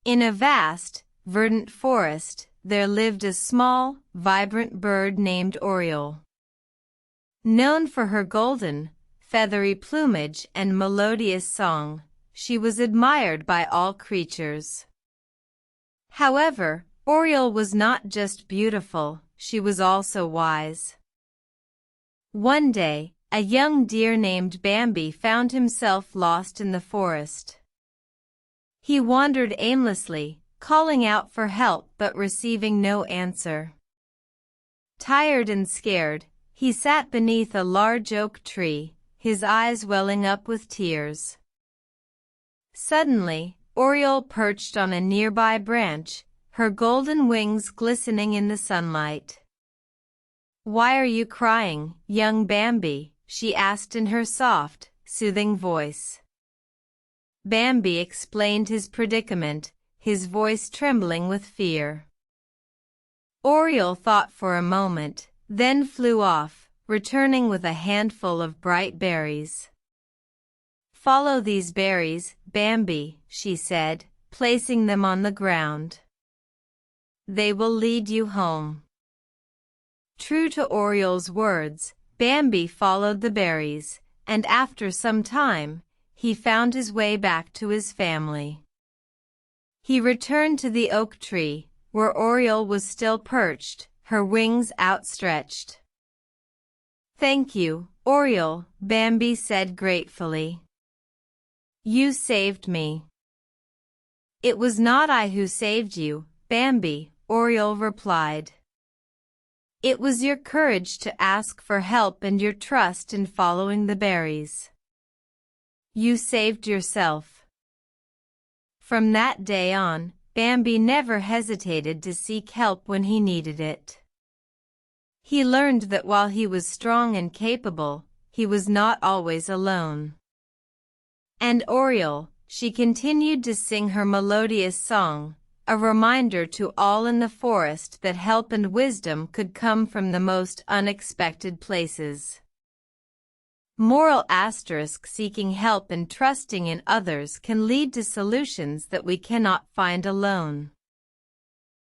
In a vast, verdant forest, there lived a small, vibrant bird named Oriole. Known for her golden, feathery plumage and melodious song, she was admired by all creatures. However, Oriole was not just beautiful, she was also wise. One day, a young deer named Bambi found himself lost in the forest. He wandered aimlessly, calling out for help but receiving no answer. Tired and scared, he sat beneath a large oak tree, his eyes welling up with tears. Suddenly, Oriole perched on a nearby branch, her golden wings glistening in the sunlight. "Why are you crying, young Bambi?" she asked in her soft, soothing voice. Bambi explained his predicament, his voice trembling with fear. Oriole thought for a moment, then flew off, returning with a handful of bright berries. "Follow these berries, Bambi," she said, placing them on the ground. "They will lead you home." True to Oriole's words, Bambi followed the berries, and after some time, he found his way back to his family. He returned to the oak tree, where Oriole was still perched, her wings outstretched. "Thank you, Oriole," Bambi said gratefully. "You saved me." "It was not I who saved you, Bambi," Oriole replied. "It was your courage to ask for help and your trust in following the berries. You saved yourself." From that day on, Bambi never hesitated to seek help when he needed it. He learned that while he was strong and capable, he was not always alone. And Oriole, she continued to sing her melodious song, a reminder to all in the forest that help and wisdom could come from the most unexpected places. Moral asterisk: seeking help and trusting in others can lead to solutions that we cannot find alone.